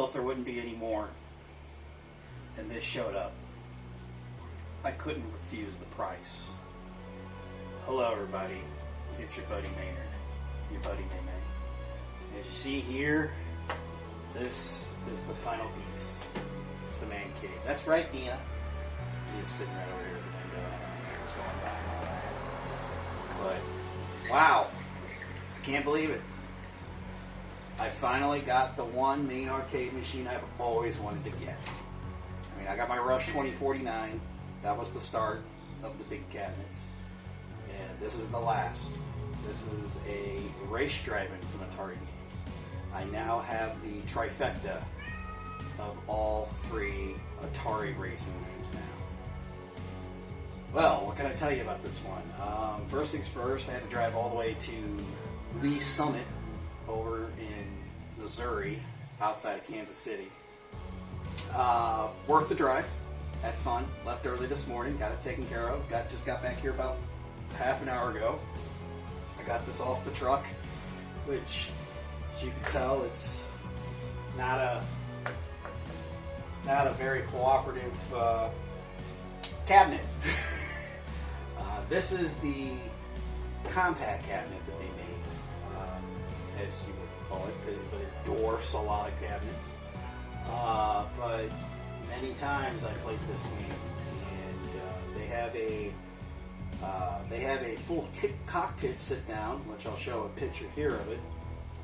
myself there wouldn't be any more, and this showed up. I couldn't refuse the price. Hello everybody, it's your buddy Maynard, your buddy May. As you see here, this is the final piece. It's the ManCade. That's right, Mia. Mia's sitting right over here at the window. Going by. But, wow. I can't believe it. I finally got the one main arcade machine I've always wanted to get. I mean, I got my Rush 2049. That was the start of the big cabinets. And this is the last. This is a race driving from Atari games. I now have the trifecta of all three Atari racing games now. Well, what can I tell you about this one? First things first, I had to drive all the way to Lee Summit over in Missouri, outside of Kansas City. Worth the drive. Had fun. Left early this morning. Got it taken care of. Just got back here about half an hour ago. I got this off the truck, which, as you can tell, it's not a very cooperative cabinet. This is the compact cabinet that they made, as you would call it, but it dwarfs a lot of cabinets. But many times I played this game, and they have a full cockpit sit down, which I'll show a picture here of it.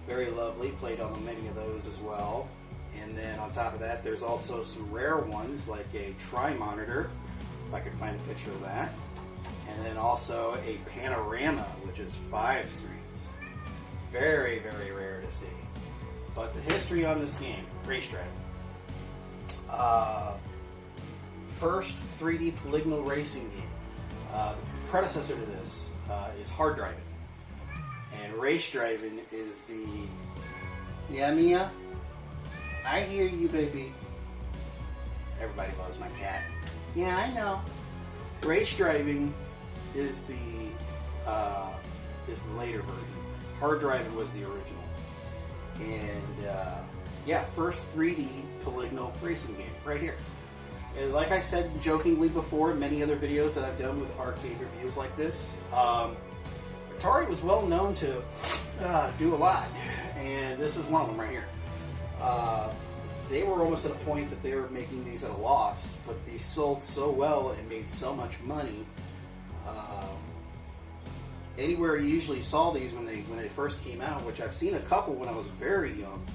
Very lovely. Played on many of those as well. And then on top of that, there's also some rare ones like a tri-monitor, if I could find a picture of that. And then also a panorama, which is 5 screens. Very, very rare to see. But the history on this game, race driving. First 3D polygonal racing game. The predecessor to this is hard driving. And race driving is the... Yeah, Mia? I hear you, baby. Everybody loves my cat. Yeah, I know. Race driving is the later version. Hard driving was the original. And yeah, first 3D polygonal racing game right here. And like I said jokingly before in many other videos that I've done with arcade reviews like this, Atari was well known to do a lot, and this is one of them right here. They were almost at a point that they were making these at a loss, but these sold so well and made so much money. Anywhere you usually saw these when they first came out, which I've seen a couple when I was very young.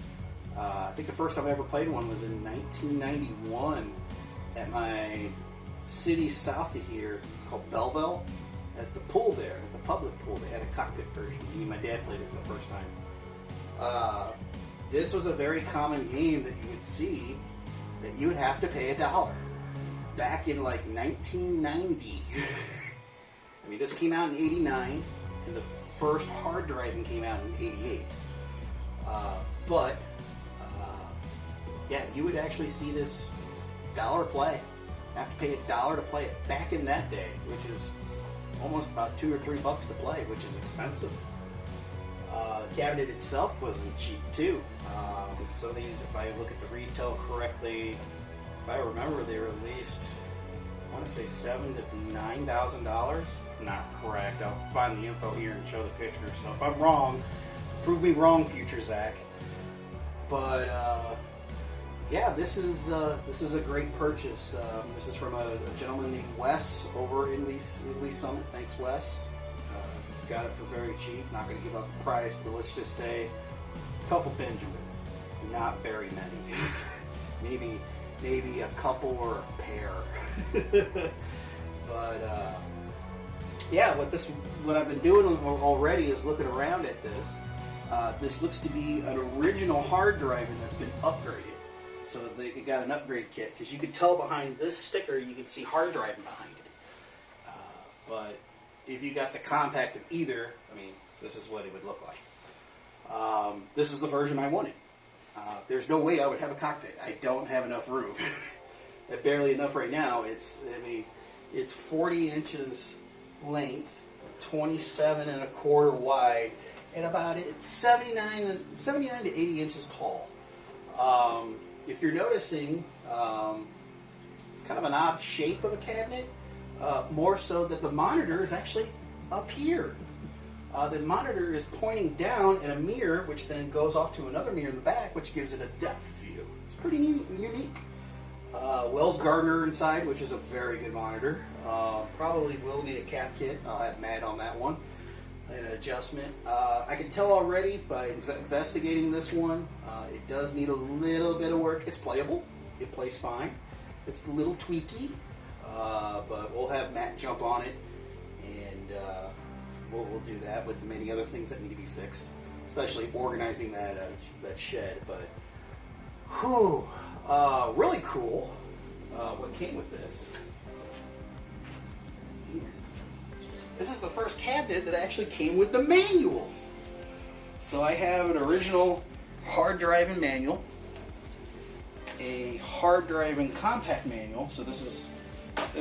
I think the first time I ever played one was in 1991 at my city south of here. It's called Belleville. At the pool there, at the public pool, they had a cockpit version. Me and my dad played it for the first time. This was a very common game that you would see that you would have to pay $1 back in like 1990. I mean, this came out in '89, and the first hard driving came out in '88. Yeah, you would actually see this $1 play. Have to pay $1 to play it back in that day, which is almost about $2 or $3 to play, which is expensive. The cabinet itself wasn't cheap too. So these, if I look at the retail correctly, if I remember, they were at least, I want to say $7,000 to $9,000. Not correct. I'll find the info here and show the pictures. So if I'm wrong, prove me wrong, future Zach. But yeah, this is a great purchase. This is from a gentleman named Wes over in Lee Summit. Thanks, Wes. Got it for very cheap. Not going to give up the price, but let's just say a couple Benjamins. Not very many. maybe a couple or a pair. But yeah, what I've been doing already is looking around at this. This looks to be an original hard drive that's been upgraded. So they got an upgrade kit, because you can tell behind this sticker, you can see hard driving behind it. But if you got the compact of either, I mean, this is what it would look like. This is the version I wanted. There's no way I would have a cockpit. I don't have enough room. Barely enough right now. It's 40 inches length, 27 and a quarter wide, and about 79 to 80 inches tall. if you're noticing, it's kind of an odd shape of a cabinet, more so that the monitor is actually up here. The monitor is pointing down in a mirror, which then goes off to another mirror in the back, which gives it a depth view. It's pretty unique. Wells Gardner inside, which is a very good monitor. Probably will need a cap kit. I'll have Matt on that one. An adjustment. I can tell already by investigating this one, it does need a little bit of work. It's playable. It plays fine. It's a little tweaky, but we'll have Matt jump on it, and we'll do that with the many other things that need to be fixed, especially organizing that shed. But whew, really cool. What came with this? This is the first cabinet that actually came with the manuals. So I have an original hard driving manual, a hard driving compact manual. So this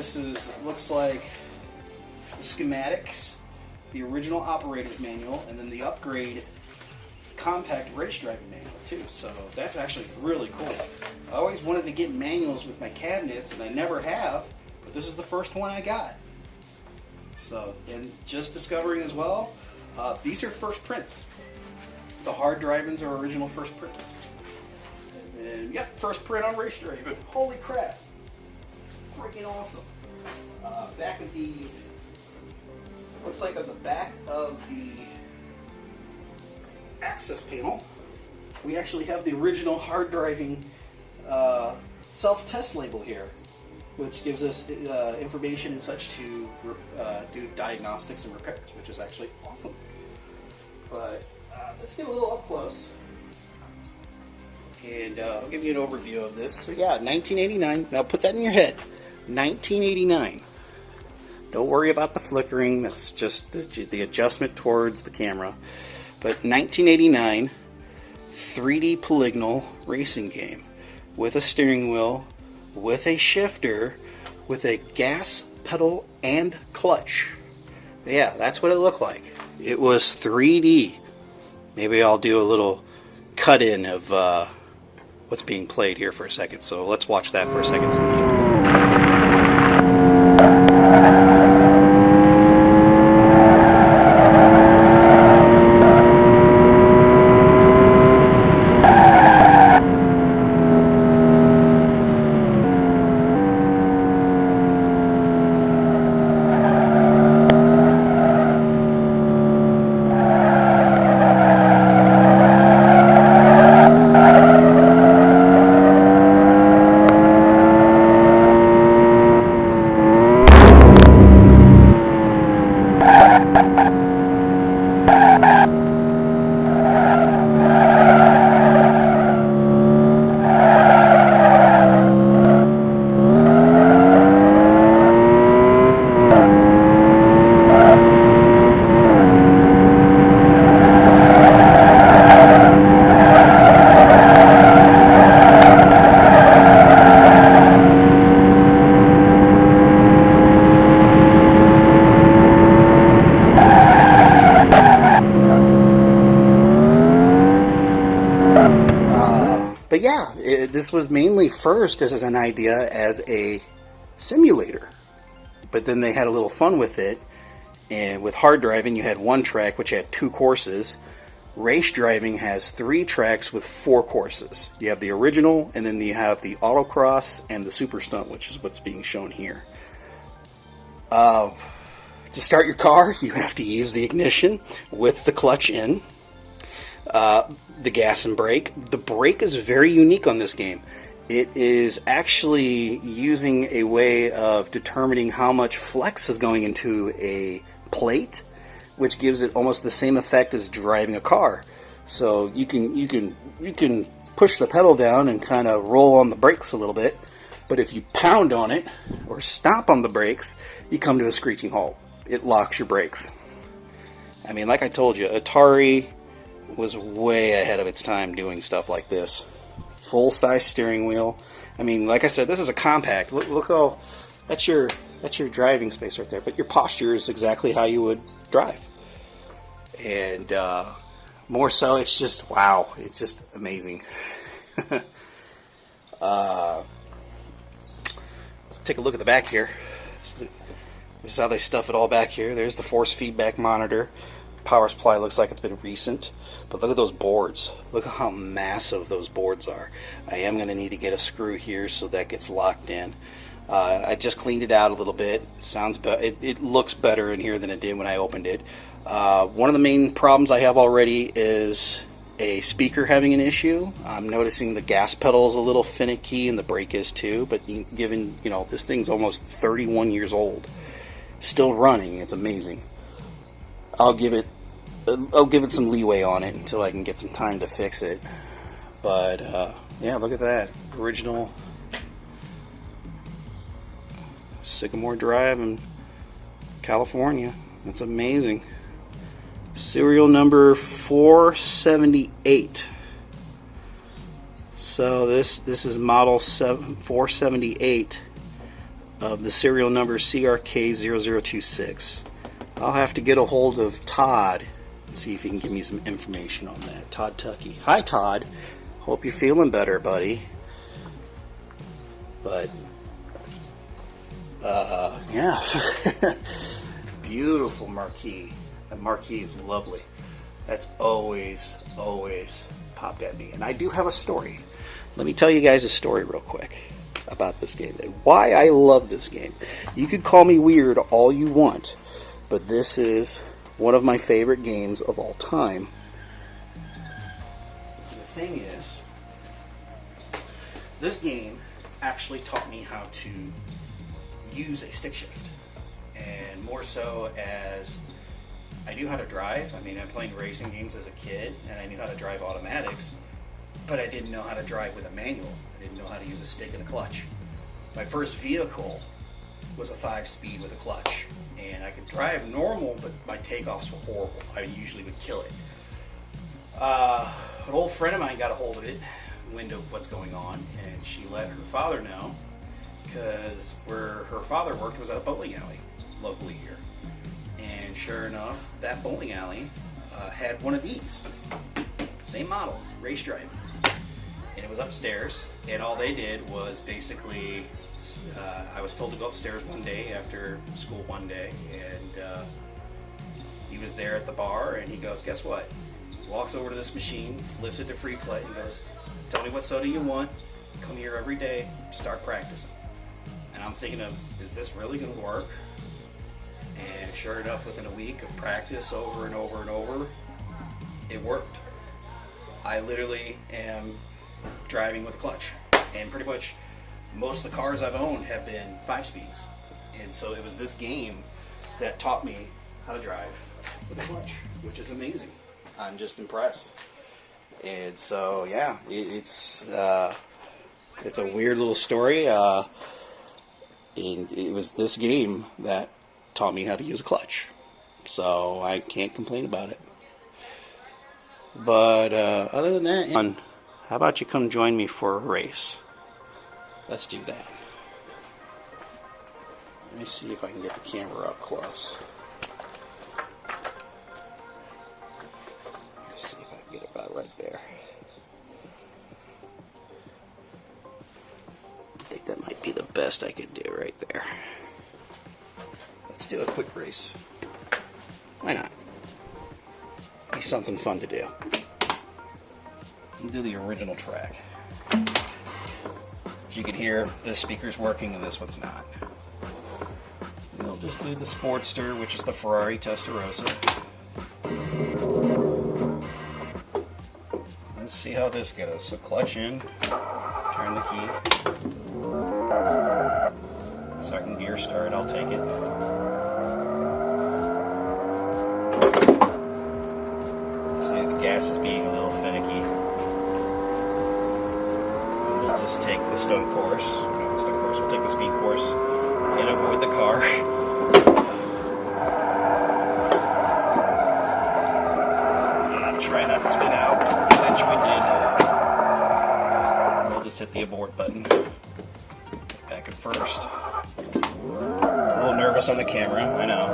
is looks like the schematics, the original operator's manual, and then the upgrade compact race driving manual too. So that's actually really cool. I always wanted to get manuals with my cabinets, and I never have, but this is the first one I got. So, and just discovering as well, these are first prints. The hard drivings are original first prints. And yeah, first print on race driving. Holy crap. Freaking awesome. Back of the, looks like on the back of the access panel, we actually have the original hard driving self-test label here, which gives us information and such to do diagnostics and repairs, which is actually awesome. But let's get a little up close, and I'll give you an overview of this. So yeah, 1989. Now put that in your head. 1989. Don't worry about the flickering. That's just the adjustment towards the camera. But 1989, 3D polygonal racing game with a steering wheel, with a shifter, with a gas pedal and clutch. Yeah, that's what it looked like. It was 3D. Maybe I'll do a little cut-in of what's being played here for a second. So let's watch that for a second. But yeah, this was mainly first as an idea as a simulator. But then they had a little fun with it. And with hard driving, you had one track, which had 2 courses. Race driving has 3 tracks with 4 courses. You have the original, and then you have the autocross and the super stunt, which is what's being shown here. To start your car, you have to use the ignition with the clutch in. The gas and brake. The brake is very unique on this game. It is actually using a way of determining how much flex is going into a plate, which gives it almost the same effect as driving a car. So you can push the pedal down and kind of roll on the brakes a little bit, but if you pound on it or stomp on the brakes, you come to a screeching halt. It locks your brakes. I mean, like I told you, Atari was way ahead of its time doing stuff like this. Full-size steering wheel. I mean, like I said, this is a compact. Look how that's your driving space right there. But your posture is exactly how you would drive. And more so, it's just wow. It's just amazing. Let's take a look at the back here. This is how they stuff it all back here. There's the force feedback monitor. Power supply looks like it's been recent, but look at those boards. Look at how massive those boards are. I am going to need to get a screw here so that gets locked in. I just cleaned it out a little bit. It looks better in here than it did when I opened it. One of the main problems I have already is a speaker having an issue. I'm noticing the gas pedal is a little finicky and the brake is too, but given, this thing's almost 31 years old, still running, it's amazing. I'll give it some leeway on it until I can get some time to fix it. But yeah, look at that original Sycamore Drive in California. That's amazing. Serial number 478. So this is model 478 of the serial number CRK0026. I'll have to get a hold of Todd and see if he can give me some information on that. Todd Tuckey. Hi, Todd. Hope you're feeling better, buddy. But, yeah. Beautiful marquee. That marquee is lovely. That's always popped at me. And I do have a story. Let me tell you guys a story real quick about this game and why I love this game. You could call me weird all you want, but this is one of my favorite games of all time. The thing is, this game actually taught me how to use a stick shift, and more so as I knew how to drive. I mean, I'm playing racing games as a kid, and I knew how to drive automatics, but I didn't know how to drive with a manual. I didn't know how to use a stick and a clutch. My first vehicle was a 5-speed with a clutch, and I could drive normal, but my takeoffs were horrible. I usually would kill it. An old friend of mine got a hold of it, wind of what's going on, and she let her father know, because where her father worked was at a bowling alley locally here. And sure enough, that bowling alley had one of these. Same model, race driving. And it was upstairs, and all they did was basically, I was told to go upstairs one day after school one day, and he was there at the bar, and he goes, guess what? Walks over to this machine, flips it to free play, and goes, tell me what soda you want, come here every day, start practicing. And I'm thinking of, is this really going to work? And sure enough, within a week of practice over and over and over, it worked. I literally am driving with a clutch, and pretty much most of the cars I've owned have been 5-speeds, and so it was this game that taught me how to drive with a clutch, which is amazing. I'm just impressed. And so yeah, it's a weird little story, and it was this game that taught me how to use a clutch, so I can't complain about it. But other than that, how about you come join me for a race? Let's do that. Let me see if I can get the camera up close. Let's see if I can get it about right there. I think that might be the best I could do right there. Let's do a quick race. Why not? Be something fun to do. We'll do the original track. As you can hear, this speaker's working and this one's not. We'll just do the Sportster, which is the Ferrari Testarossa. Let's see how this goes. So clutch in, turn the key. Second gear start, I'll take it. See, the gas is being a little finicky. We'll just take the stunt course. We'll take the speed course and avoid the car. And try not to spin out, which we did. We'll just hit the abort button. Back at first. A little nervous on the camera, I know.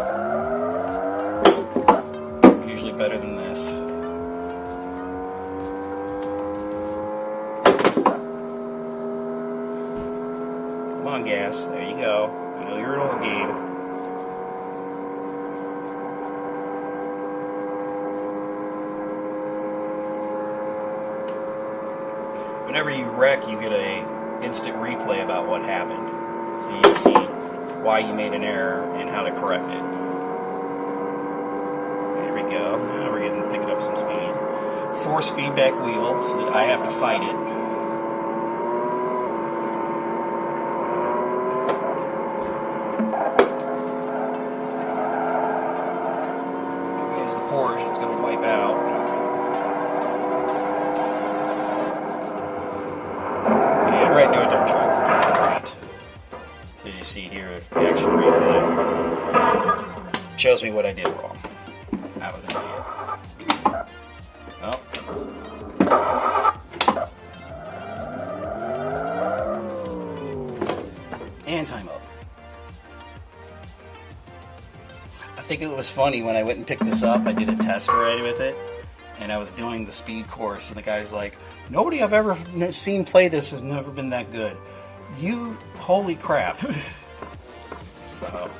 Usually better than this. on, gas. There you go. You know you're in the game. Whenever you wreck, you get a instant replay about what happened. So you see why you made an error and how to correct it. There we go. Now we're picking up some speed. Force feedback wheel, so that I have to fight it. Here's the Porsche. It's going to wipe out. And right into a dump truck. Great. So as you see here, the action replay shows me what I did wrong. I was an idiot. Oh. And time up. I think it was funny when I went and picked this up. I did a test already with it, and I was doing the speed course, and the guy's like, nobody I've ever seen play this has never been that good. You, holy crap. So,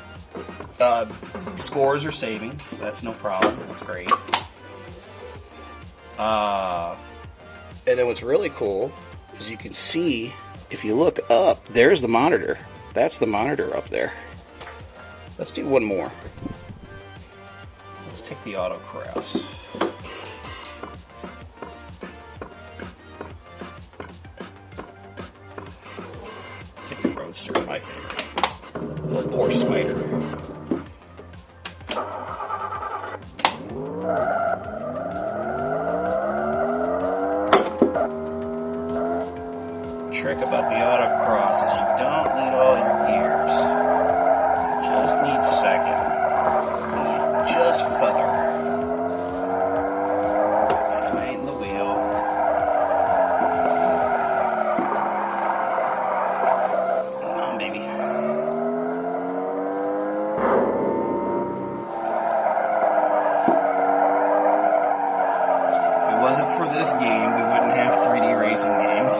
scores are saving, so that's no problem. That's great. And then what's really cool is you can see, if you look up, there's the monitor. That's the monitor up there. Let's do one more. Let's take the autocross. Take the Roadster, my favorite. Little Porsche Spider. Trick about the autocross is you don't need all your gears. You just need second. You just feather. Right in the wheel. Come on, baby. If it wasn't for this game, we wouldn't have 3D racing games.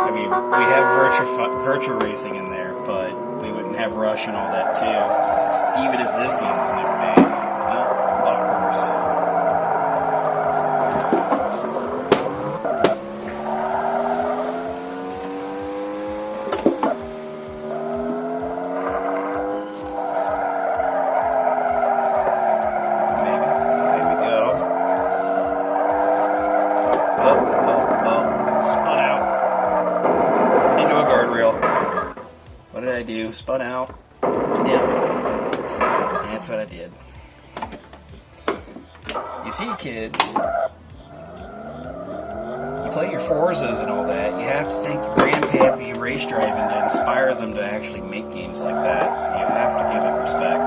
I mean, we have virtual racing in there, but we wouldn't have Rush and all that too, even if this game was never made. Well, of course. Maybe. There we go. Oh, spun out. Into a guardrail. What did I do? Spun out. Yep. That's what I did. You see, kids, you play your Forzas and all that, you have to thank your grandpappy race driving to inspire them to actually make games like that. So you have to give it respect.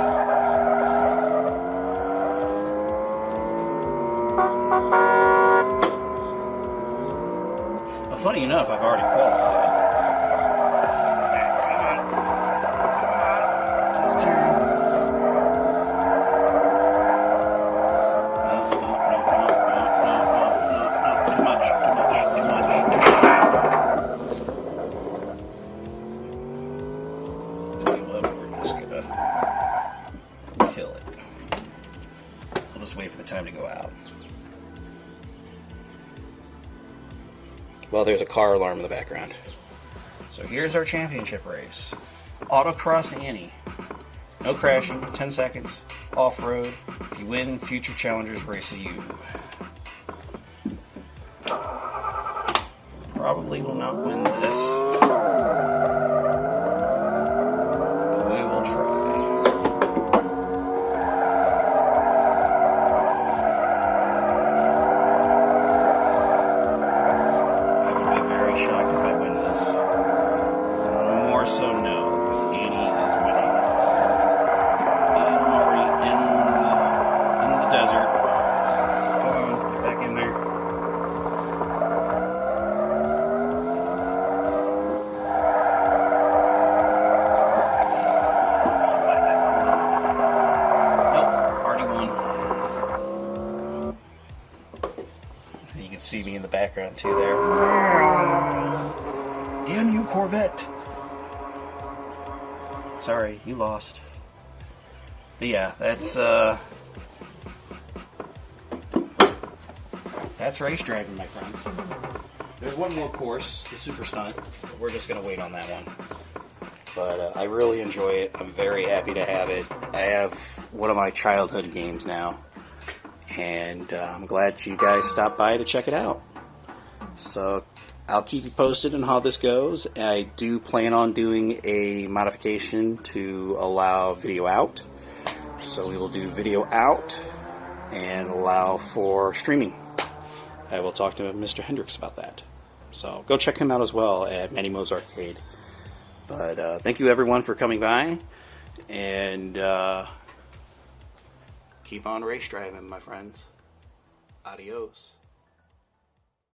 Well, funny enough, I've already qualified. Wait for the time to go out. Well, there's a car alarm in the background. So here's our championship race. Autocross Annie. No crashing, 10 seconds, off-road. If you win, future challengers race you. Probably will not win this. But we will try. See me in the background too there. Damn you, Corvette. Sorry, you lost. But yeah, that's race driving, my friends. There's one more course, the Super Stunt. We're just going to wait on that one. But I really enjoy it. I'm very happy to have it. I have one of my childhood games now. And I'm glad you guys stopped by to check it out. So I'll keep you posted on how this goes. I do plan on doing a modification to allow video out. So we will do video out and allow for streaming. I will talk to Mr. Hendricks about that. So go check him out as well at Manny Mo's Arcade. But thank you everyone for coming by, and keep on race driving, my friends. Adios.